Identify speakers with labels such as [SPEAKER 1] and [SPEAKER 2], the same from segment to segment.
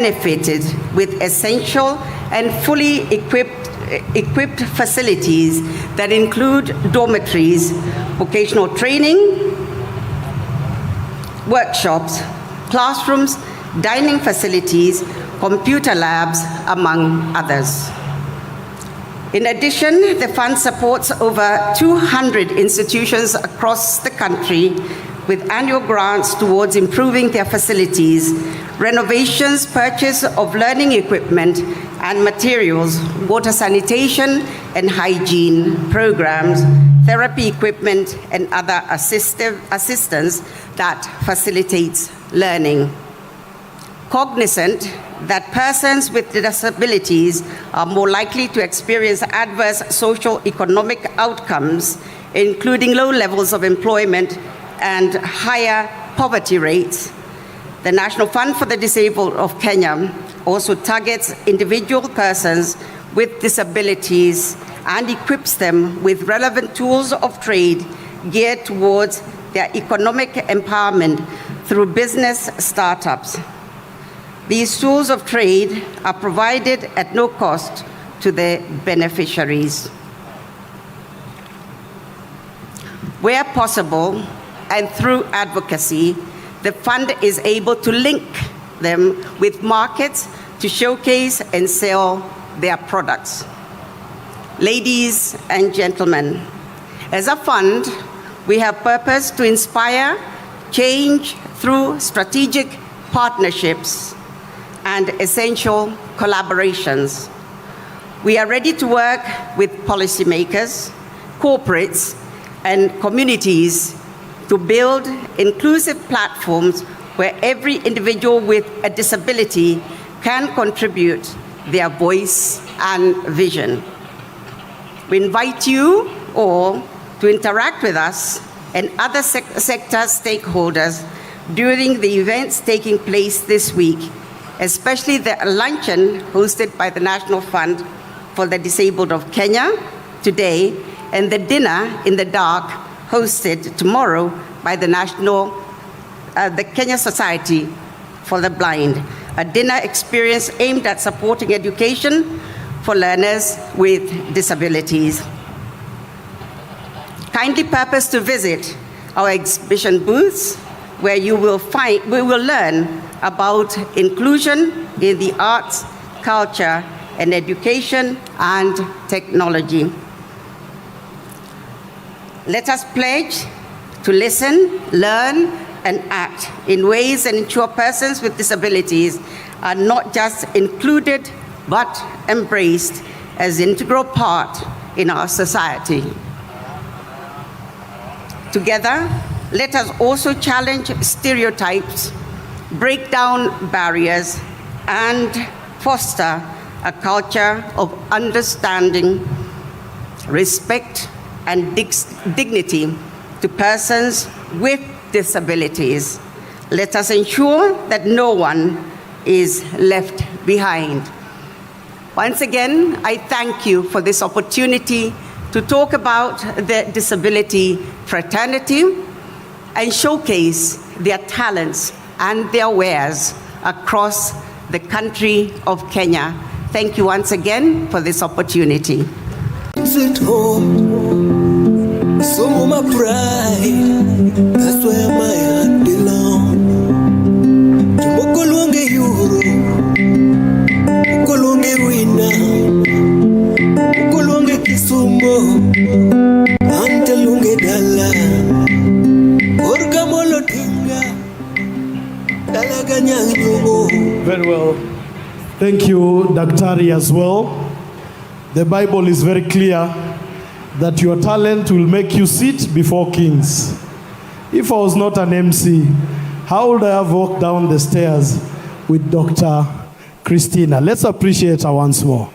[SPEAKER 1] benefited with essential and fully equipped facilities that include dormitories, vocational training, workshops, classrooms, dining facilities, computer labs, among others. In addition, the fund supports over 200 institutions across the country with annual grants towards improving their facilities, renovations, purchase of learning equipment and materials, water sanitation and hygiene programs, therapy equipment, and other assistance that facilitates learning. Cognizant that persons with disabilities are more likely to experience adverse social economic outcomes, including low levels of employment and higher poverty rates, the National Fund for the Disabled of Kenya also targets individual persons with disabilities and equips them with relevant tools of trade geared towards their economic empowerment through business startups. These tools of trade are provided at no cost to the beneficiaries. Where possible, and through advocacy, the fund is able to link them with markets to showcase and sell their products. Ladies and gentlemen, as a fund, we have purpose to inspire change through strategic partnerships and essential collaborations. We are ready to work with policymakers, corporates, and communities to build inclusive platforms where every individual with a disability can contribute their voice and vision. We invite you all to interact with us and other sector stakeholders during the events taking place this week, especially the luncheon hosted by the National Fund for the Disabled of Kenya today, and the dinner in the dark hosted tomorrow by the Kenya Society for the Blind, a dinner experience aimed at supporting education for learners with disabilities. Kindly purpose to visit our exhibition booths, where we will learn about inclusion in the arts, culture, and education and technology. Let us pledge to listen, learn, and act in ways that ensure persons with disabilities are not just included, but embraced as an integral part in our society. Together, let us also challenge stereotypes, break down barriers, and foster a culture of understanding, respect, and dignity to persons with disabilities. Let us ensure that no one is left behind. Once again, I thank you for this opportunity to talk about the disability fraternity and showcase their talents and their wares across the country of Kenya. Thank you once again for this opportunity.
[SPEAKER 2] Sit home, so my pride, that's where my heart belongs. Mokolonge Euro, Mokolonge Rina, Mokolonge Kisumu, Antelunge Dala, Orgamolo Tinga, Dalaganyang Yumo.
[SPEAKER 3] Very well. Thank you, Daktari, as well. The Bible is very clear that your talent will make you sit before kings. If I was not an MC, how would I have walked down the stairs with Dr. Christina? Let's appreciate her once more.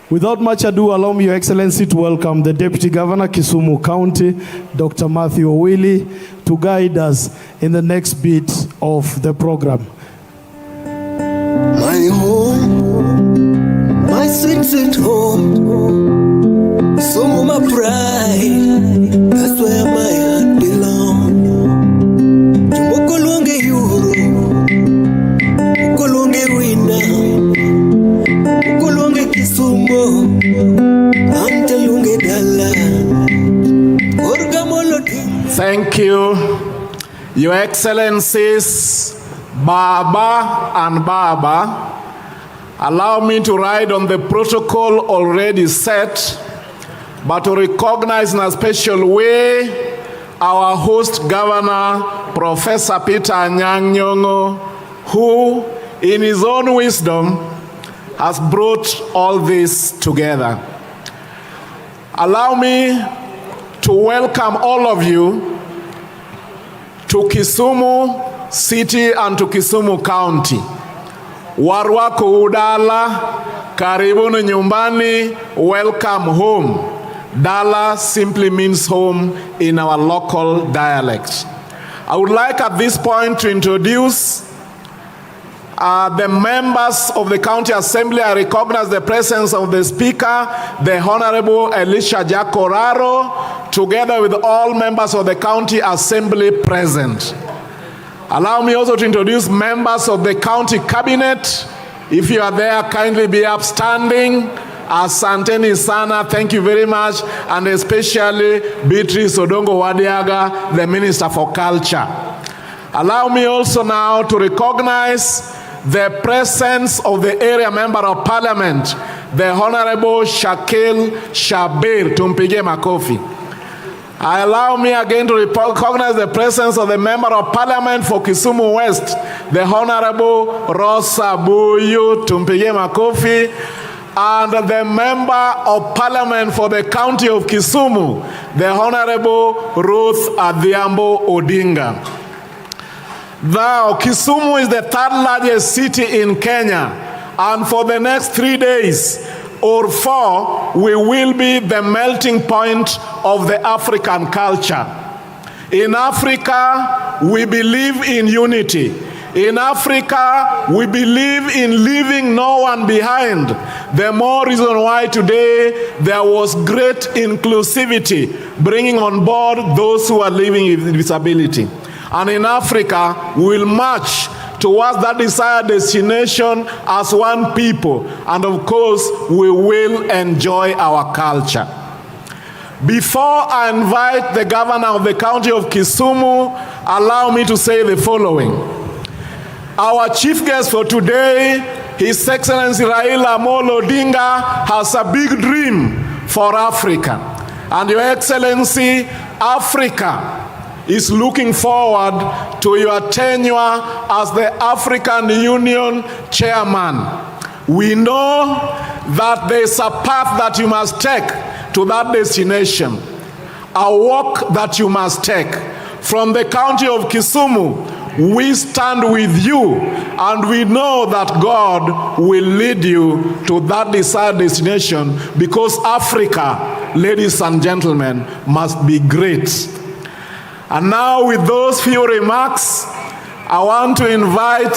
[SPEAKER 3] Without much ado, allow me, Your Excellency, to welcome the Deputy Governor, Kisumu County, Dr. Matthew Owili, to guide us in the next bit of the program.
[SPEAKER 2] My home, my sweet home, so my pride, that's where my heart belongs. Mokolonge Euro, Mokolonge
[SPEAKER 4] Your Excellencies, Baba and Baba, allow me to ride on the protocol already set, but to recognize in a special way our host governor, Professor Peter Anyang' Nyong'o, who, in his own wisdom, has brought all this together. Allow me to welcome all of you to Kisumu City and to Kisumu County. Warwako udala, karibuni nyumbani, welcome home. Dala simply means home in our local dialect. I would like at this point to introduce the members of the County Assembly. I recognize the presence of the Speaker, the Honorable Elisha Jakoraro, together with all members of the County Assembly present. Allow me also to introduce members of the County Cabinet. If you are there, kindly be upstanding. Asanteni sana, thank you very much, and especially Beatrice Odongo Wadiaga, the Minister for Culture. Allow me also now to recognize the presence of the area member of Parliament, the Honorable Shakil Shabir. Tumpige makofi. Allow me again to recognize the presence of the Member of Parliament for Kisumu West, the Honorable Rosa Buyu. Tumpige makofi. And the Member of Parliament for the County of Kisumu, the Honorable Ruth Adhiambo Odinga. Now, Kisumu is the third largest city in Kenya, and for the next 3 days or 4, we will be the melting point of the African culture. In Africa, we believe in unity. In Africa, we believe in leaving no one behind. The more reason why today there was great inclusivity, bringing on board those who are living with disability. And in Africa, we will march towards that desired destination as one people. And of course, we will enjoy our culture. Before I invite the governor of the County of Kisumu, allow me to say the following. Our chief guest for today, His Excellency Raila Amolo Odinga, has a big dream for Africa. And Your Excellency, Africa is looking forward to your tenure as the African Union chairman. We know that there's a path that you must take to that destination, a walk that you must take. From the county of Kisumu, we stand with you, and we know that God will lead you to that desired destination, because Africa, ladies and gentlemen, must be great. And now, with those few remarks, I want to invite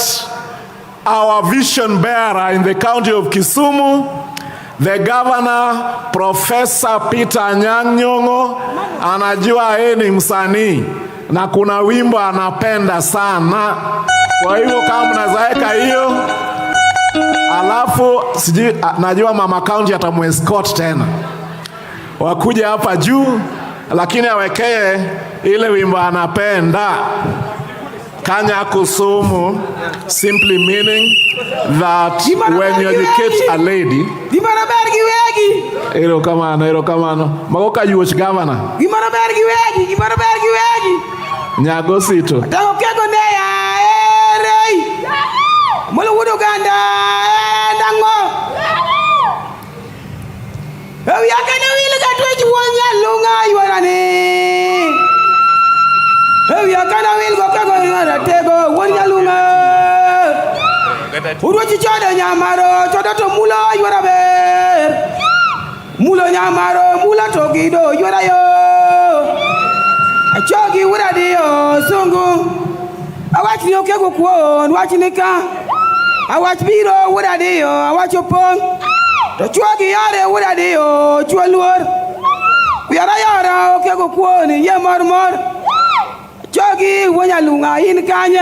[SPEAKER 4] our vision bearer in the county of Kisumu, the governor, Professor Peter Anyang' Nyong'o. Anajua yeye ni msanii na kuna wimbo anapenda sana. Kwa hivyo kama mnazaeka hiyo, alafu najua mama county atamuescort tena wakuja hapa juu, lakini awekee ile wimbo anapenda, Kanya Kusumu, simply meaning that when you educate a lady, ilo kama magoka yuoch governor nyago sito molo wudo ganda dango yakane wil gatweji wonya lunga yorane yakane wil gokago yora tego wonya lunga urwochi chodo nyamaro chodo to mulo yora ber mulo nyamaro mula to gido yora yo achogi uradi yo sungu awach ni okego kuon wach nika awach biro uradi yo awach opong to chuogi yare uradi yo chuoluor yara yara okego kuon ye mor mor chogi wonya lunga in kanye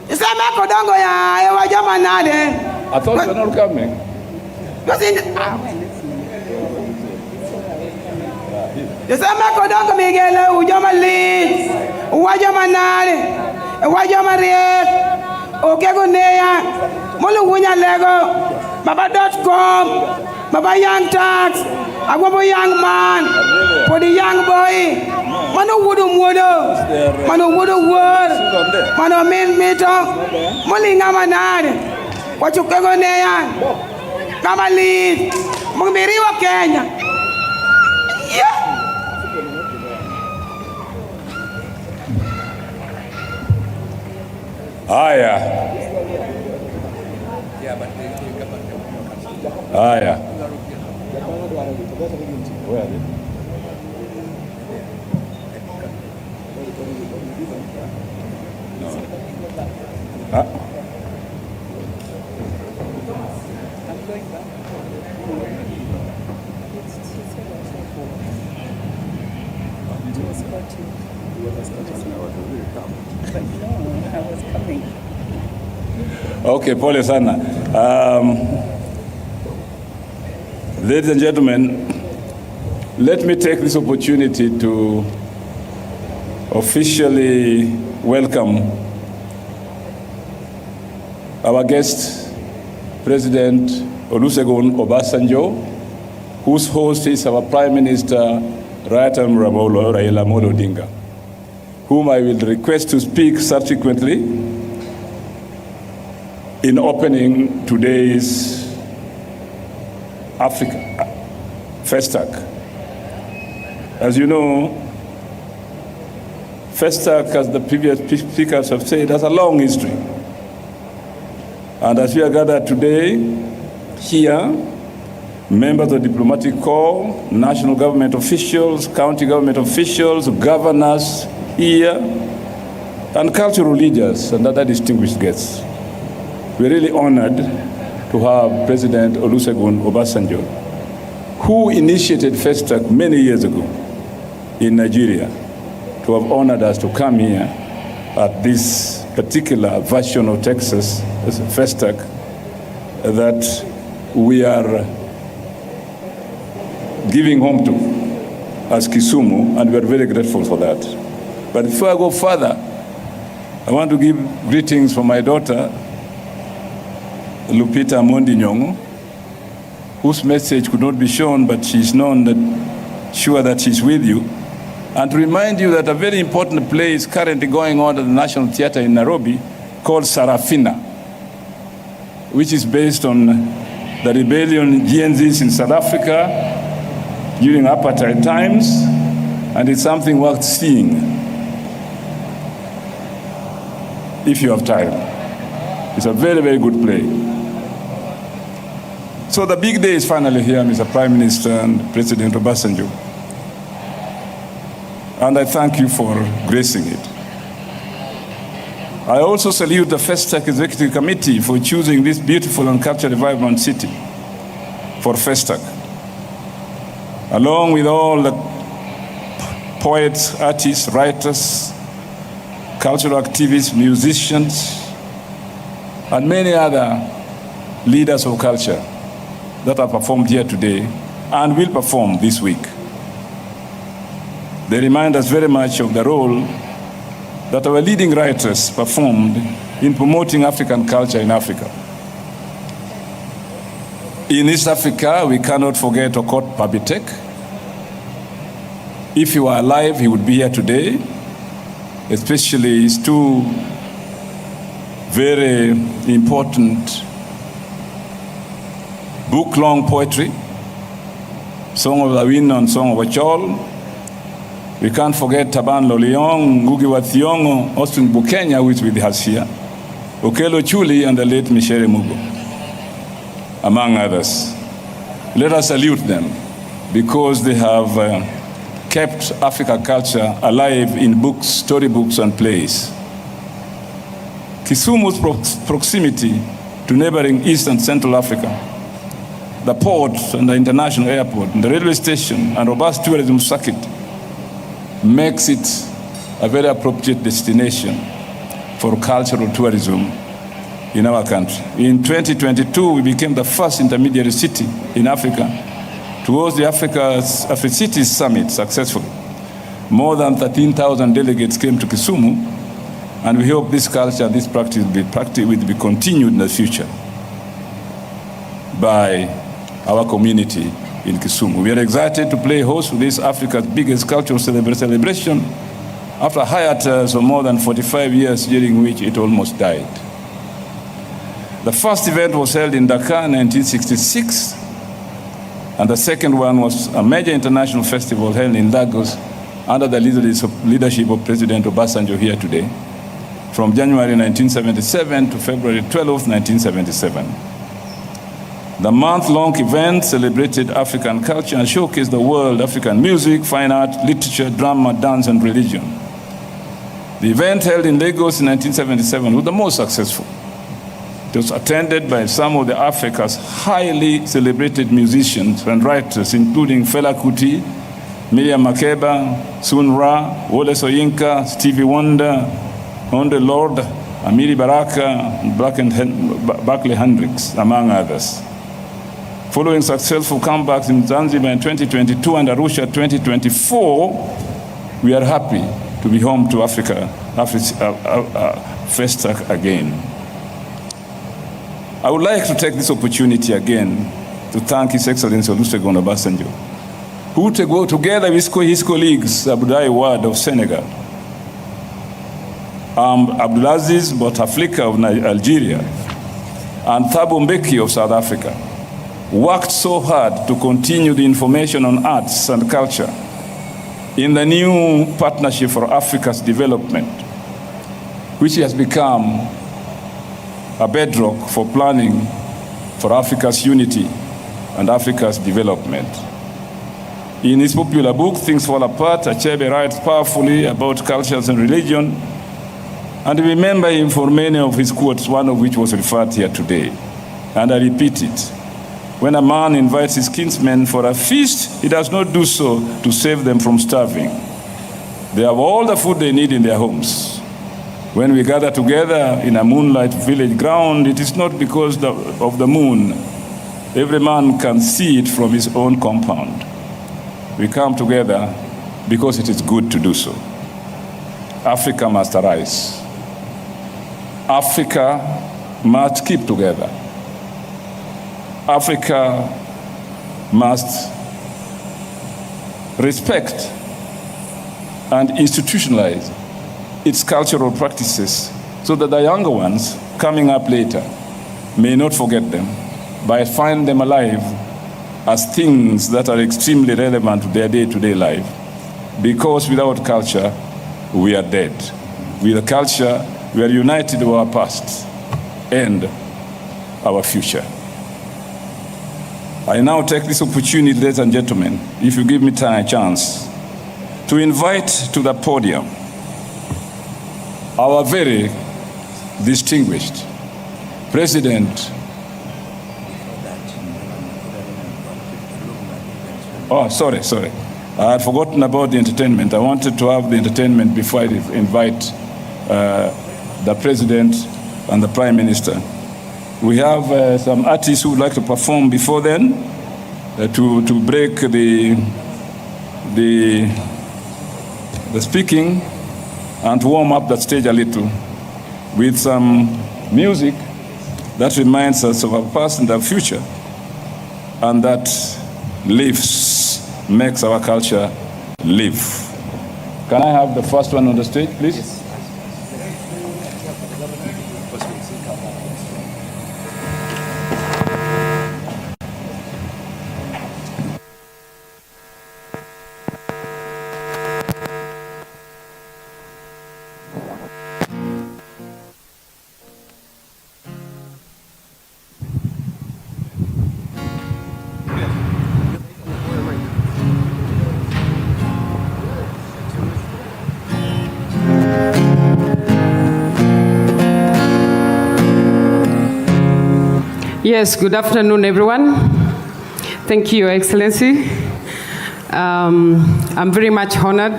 [SPEAKER 4] isema ko dongo ya e wajama nade. I thought you were not coming. Isema ko dongo migele ujama lit
[SPEAKER 5] wajo manale wajo mariek okego neya molu wunya lego baba.com baba young tax agwabo young man for the young boy mano wudo word mano min mito moli ngama nade wachukego neya kama lead mungmiriwa Kenya
[SPEAKER 6] Haya. Okay, pole sana. Ladies and gentlemen, let me take this opportunity to officially welcome our guest, President Olusegun Obasanjo, whose host is our Prime Minister, Raila Odinga, whom I will request to speak subsequently in opening today's Africa FESTAC. As you know, FESTAC, as the previous speakers have said, has a long history. And as we are gathered today, here, members of the diplomatic corps, national government officials, county government officials, governors here, and cultural leaders and other distinguished guests. We're really honored to have President Olusegun Obasanjo, who initiated FESTAC many years ago in Nigeria, to have honored us to come here at this particular version of Texas, FESTAC, that we are giving home to as Kisumu, and we are very grateful for that. But before I go further, I want to give greetings from my daughter, Lupita Mondi Nyong'o, whose message could not be shown, but she's sure that she's with you. And to remind you that a very important play is currently going on at the National Theatre in Nairobi called Sarafina, which is based on the rebellion GNZs in South Africa during apartheid times, and it's something worth seeing if you have time. It's a very, very good play. So the big day is finally here, Mr. Prime Minister and President Obasanjo. And I thank you for gracing it. I also salute the FESTAC Executive Committee for choosing this beautiful and culturally vibrant city for FESTAC. Along with all the poets, artists, writers, cultural activists, musicians, and many other leaders of culture that have performed here today and will perform this week. They remind us very much of the role that our leading writers performed in promoting African culture in Africa. In East Africa, we cannot forget Okot Pabitek. If he were alive, he would be here today, especially his two very important book-long poetry, Song of the Wind and Song of a Chol. We can't forget Taban Loliong, Ngugi wa Thiong'o, Austin Bukenya, who is with us here, Okello Chuli, and the late Michere Mugo, among others. Let us salute them because they have kept African culture alive in books, storybooks, and plays. Kisumu's proximity to neighboring East and Central Africa, the port and the international airport, and the railway station, and robust tourism circuit makes it a very appropriate destination for cultural tourism in our country. In 2022, we became the first intermediary city in Africa to host the Afri Cities Summit successfully. more than 13,000 delegates came to Kisumu, and we hope this culture, this practice will be continued in the future by our community in Kisumu. We are excited to play host to this Africa's biggest cultural celebration after a hiatus of more than 45 years, during which it almost died. The first event was held in Dakar in 1966, and the second one was a major international festival held in Lagos under the leadership of President Obasanjo here today, from January 1977 to February 12, 1977. The month-long event celebrated African culture and showcased the world African music, fine art, literature, drama, dance, and religion. The event held in Lagos in 1977 was the most successful. It was attended by some of Africa's highly celebrated musicians and writers, including Fela Kuti, Miriam Makeba, Sun Ra, Wole Soyinka, Stevie Wonder, Onde Lord, Amiri Baraka, Barclay Hendricks, among others. Following successful comebacks in Zanzibar in 2022 and Arusha 2024, we are happy to be home to FESTAC again. I would like to take this opportunity again to thank His Excellency Olusegun Obasanjo, who together with his colleagues, Abdoulaye Wade of Senegal, Abdulaziz Bouteflika of Algeria, and Thabo Mbeki of South Africa, worked so hard to continue the information on arts and culture in the new Partnership for Africa's Development, which has become a bedrock for planning for Africa's unity and Africa's development. In his popular book, Things Fall Apart, Achebe writes powerfully about cultures and religion, and we remember him for many of his quotes, one of which was referred here today. And I repeat it. When a man invites his kinsmen for a feast, he does not do so to save them from starving. They have all the food they need in their homes. When we gather together in a moonlight village ground, it is not because of the moon. Every man can see it from his own compound. We come together because it is good to do so. Africa must arise. Africa must keep together. Africa must respect and institutionalize its cultural practices so that the younger ones coming up later may not forget them, but find them alive as things that are extremely relevant to their day-to-day life. Because without culture, we are dead. With culture, we are united with our past and our future. I now take this opportunity, ladies and gentlemen, if you give me a chance, to invite to the podium our very distinguished President. Oh, sorry. I had forgotten about the entertainment. I wanted to have the entertainment before I invite the President and the Prime Minister. We have some artists who would like to perform before then to break the speaking and to warm up that stage a little with some music that reminds us of our past and our future, and that makes our culture live. Can I have the first one on the stage, please? Yes.
[SPEAKER 7] Yes, good afternoon, everyone. Thank you, Your Excellency. I'm very much honored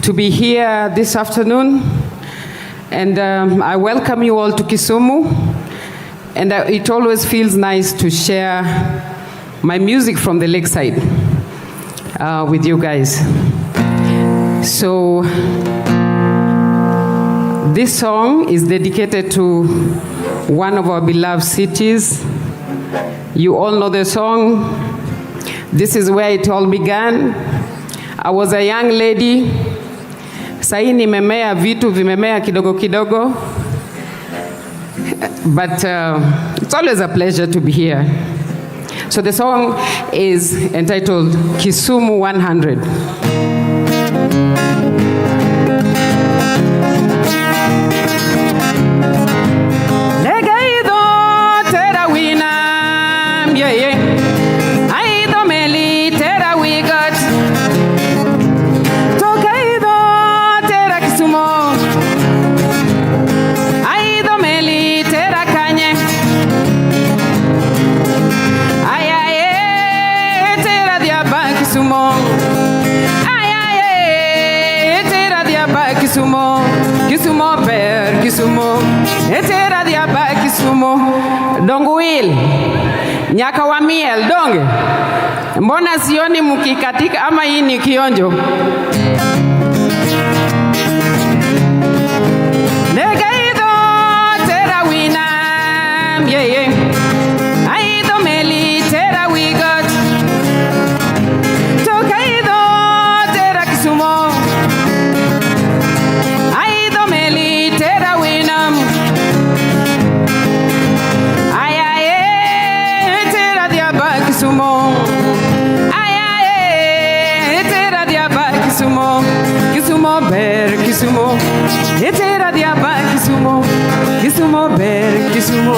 [SPEAKER 7] to be here this afternoon, and I welcome you all to Kisumu, and it always feels nice to share my music from the lakeside with you guys. So this song is dedicated to one of our beloved cities. You all know the song. This is where it all began. I was a young lady. Sahi nimemea, vitu vimemea kidogo kidogo. But it's always a pleasure to be here. So the song is entitled Kisumu 100.
[SPEAKER 8] Kisumu, Kisumu per Kisumu, etera dia ba Kisumu, dongo will, nyaka wa miel donge, mbona sioni mkikatika ama hii ni kionjo? Negaido tera winam, yeah yeah, aido meli tera we got, tokaido tera Kisumu. Kisumu, ayaye, etera diaba Kisumu, Kisumu ber Kisumu, etera diaba Kisumu, Kisumu ber Kisumu,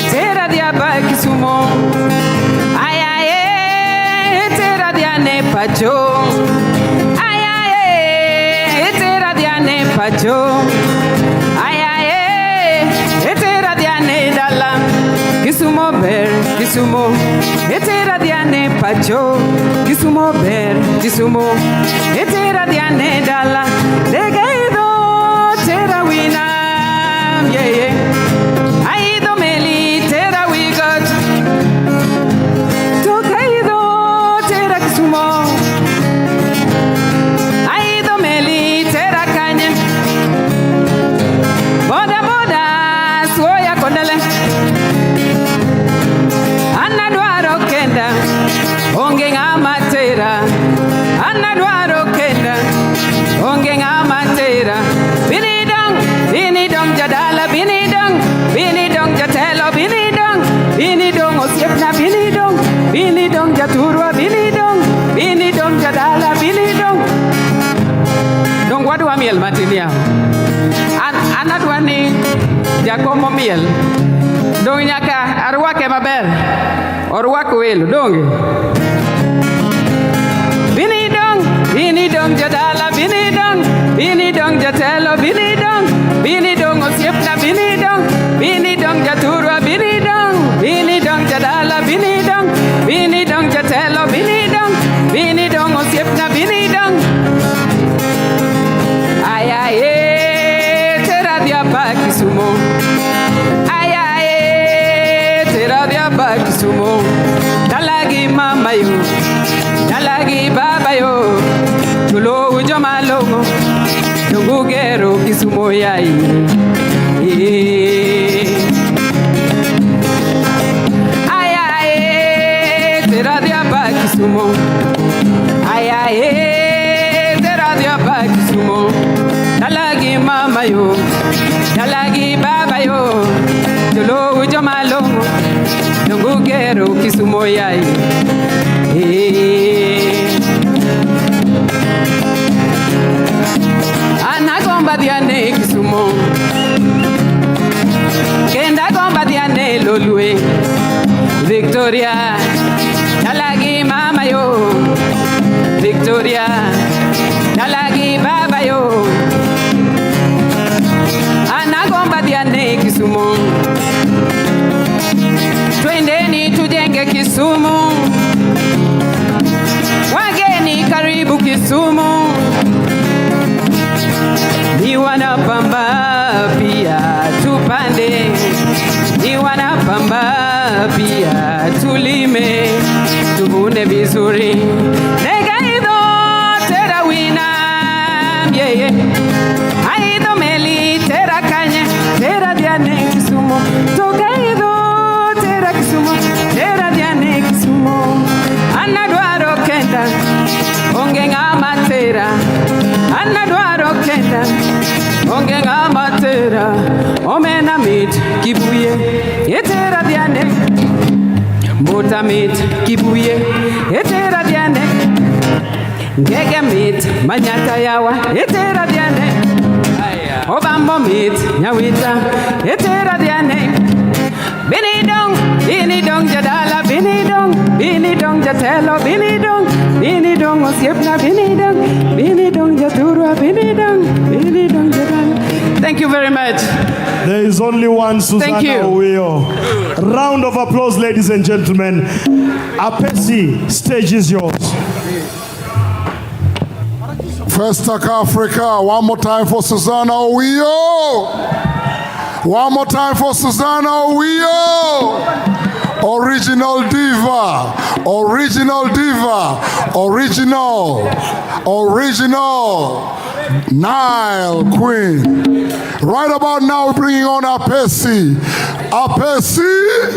[SPEAKER 8] etera diaba Kisumu, ayaye, etera diane pacho, ayaye, etera diane pacho, ayaye, etera diane dala. Kisumu ber Kisumu, etera diane pacho. Kisumu ber Kisumu, etera diane dala. Legaido tera winam, yeah yeah. Aido meli tera we got. Tokaido tera Kisumu. Aido meli tera kanye. Boda boda swoya kondale. Onge ngama tera, anadwaro kenda. Onge ngama tera, bini dong jadala, bini dong jatelo, bini dong osiepna, bini dong jaturwa, bini dong jadala, bini dong. Dong wadwa miel matinia. Anadwa ni jakomo miel. Dong nyaka arwake maber. Orwako welo donge. Bini dong jadala, bini dong jatelo, bini dong osiepna, bini dong jaturwa, bini dong jadala, bini dong jatelo, bini dong osiepna, bini dong. Ayaye, tera diaba Kisumu. Ayaye, tera diaba Kisumu. Dalagi mama yo, dalagi baba yo, tulo ujo malongo, tungugero Kisumu yai. Ayaye, tera diaba Kisumu. Ayaye, tera diaba Kisumu. Dalagi mama yo, dalagi baba yo, tulo ujo malongo, tungugero Kisumu yai. Anagomba diane Kisumu, kenda gomba diane lolue, Victoria, dalagi mama yo, Victoria, dalagi baba yo. Anagomba diane Kisumu, twendeni tujenge Kisumu, wageni karibu Kisumu. Ni wanapamba pia tupande, ni wanapamba pia tulime, tuvune vizuri. Negaido tera wina, Tokaido, tera Kisumu, tera diane Kisumu. Anadwaro kenda, onge ng'ama tera. Anadwaro kenda, onge ng'ama tera. Omena mit kibuye, etera diane. Mbota mit kibuye, etera diane. Ngege mit manyata yawa, etera diane. Obambo mit nyawita, etera diane. Bini dong jadala, bini dong jatelo, bini dong osiepna, bini dong jaturwa, bini dong jadala. Thank you very much.
[SPEAKER 3] There is only one Susanna
[SPEAKER 8] Thank you.
[SPEAKER 3] Owio. Round of applause, ladies and gentlemen. Apesi, stage is yours.
[SPEAKER 9] FESTAC Africa, one more time for Susanna Owio. One more time for Susanna Owio. Original diva, original diva, original Nile Queen. Right about now, we're bringing on Apesi. Apesi.